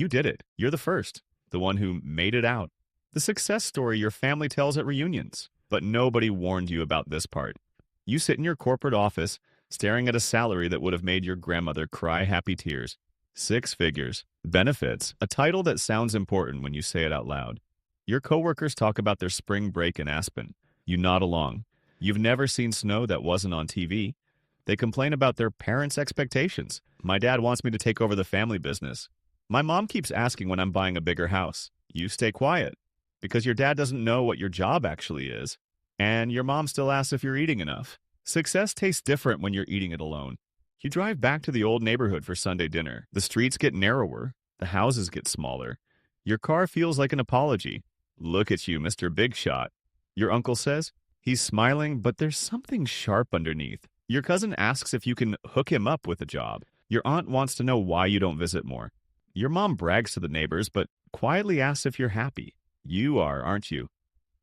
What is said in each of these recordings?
You did it. You're the first, the one who made it out. The success story your family tells at reunions. But nobody warned you about this part. You sit in your corporate office, staring at a salary that would have made your grandmother cry happy tears. 6 figures. Benefits. A title that sounds important when you say it out loud. Your coworkers talk about their spring break in Aspen. You nod along. You've never seen snow that wasn't on TV. They complain about their parents' expectations. My dad wants me to take over the family business. My mom keeps asking when I'm buying a bigger house. You stay quiet because your dad doesn't know what your job actually is. And your mom still asks if you're eating enough. Success tastes different when you're eating it alone. You drive back to the old neighborhood for Sunday dinner. The streets get narrower. The houses get smaller. Your car feels like an apology. Look at you, Mr. Big Shot. Your uncle says. He's smiling, but there's something sharp underneath. Your cousin asks if you can hook him up with a job. Your aunt wants to know why you don't visit more. Your mom brags to the neighbors, but quietly asks if you're happy. You are, aren't you?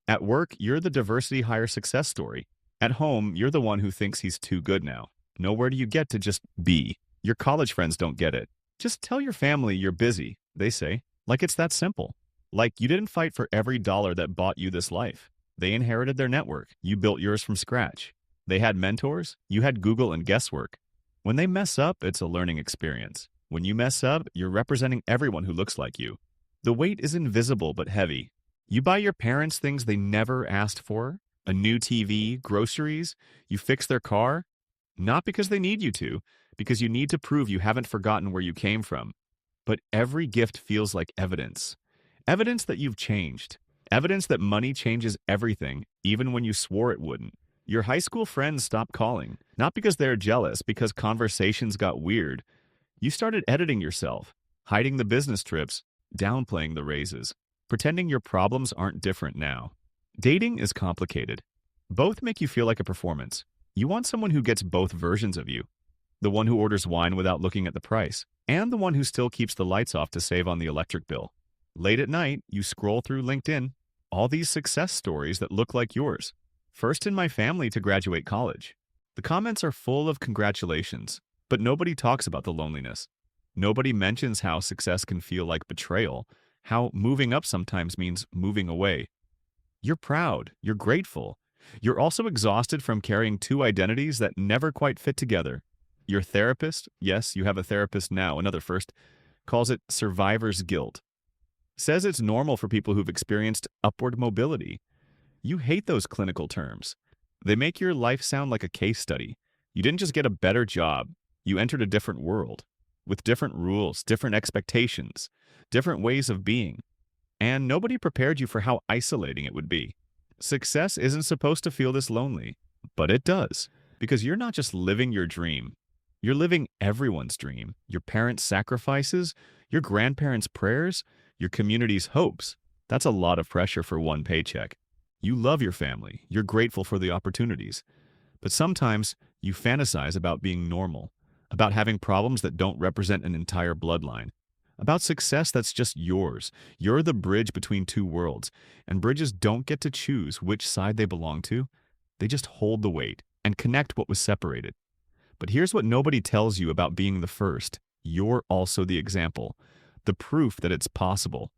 At work, you're the diversity hire success story. At home, you're the one who thinks he's too good now. Nowhere do you get to just be. Your college friends don't get it. Just tell your family you're busy, they say. Like it's that simple. Like you didn't fight for every dollar that bought you this life. They inherited their network. You built yours from scratch. They had mentors. You had Google and guesswork. When they mess up, it's a learning experience. When you mess up, you're representing everyone who looks like you. The weight is invisible but heavy. You buy your parents things they never asked for. A new TV, groceries. You fix their car. Not because they need you to, because you need to prove you haven't forgotten where you came from. But every gift feels like evidence. Evidence that you've changed. Evidence that money changes everything, even when you swore it wouldn't. Your high school friends stopped calling, not because they're jealous, because conversations got weird. You started editing yourself, hiding the business trips, downplaying the raises, pretending your problems aren't different now. Dating is complicated. Both make you feel like a performance. You want someone who gets both versions of you. The one who orders wine without looking at the price, and the one who still keeps the lights off to save on the electric bill. Late at night, you scroll through LinkedIn. All these success stories that look like yours. First in my family to graduate college. The comments are full of congratulations, but nobody talks about the loneliness. Nobody mentions how success can feel like betrayal, how moving up sometimes means moving away. You're proud, you're grateful. You're also exhausted from carrying two identities that never quite fit together. Your therapist, yes, you have a therapist now, another first, calls it survivor's guilt. Says it's normal for people who've experienced upward mobility. You hate those clinical terms. They make your life sound like a case study. You didn't just get a better job. You entered a different world with different rules, different expectations, different ways of being. And nobody prepared you for how isolating it would be. Success isn't supposed to feel this lonely, but it does, because you're not just living your dream. You're living everyone's dream, your parents' sacrifices, your grandparents' prayers, your community's hopes. That's a lot of pressure for one paycheck. You love your family, you're grateful for the opportunities, but sometimes you fantasize about being normal, about having problems that don't represent an entire bloodline, about success that's just yours. You're the bridge between two worlds, and bridges don't get to choose which side they belong to. They just hold the weight and connect what was separated. But here's what nobody tells you about being the first. You're also the example, the proof that it's possible,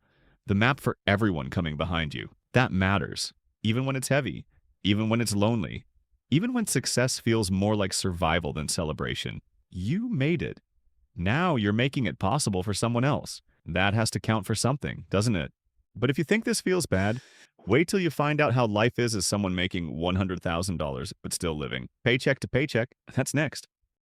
the map for everyone coming behind you. That matters, even when it's heavy, even when it's lonely, even when success feels more like survival than celebration. You made it. Now you're making it possible for someone else. That has to count for something, doesn't it? But if you think this feels bad, wait till you find out how life is as someone making $100,000 but still living. Paycheck to paycheck, that's next.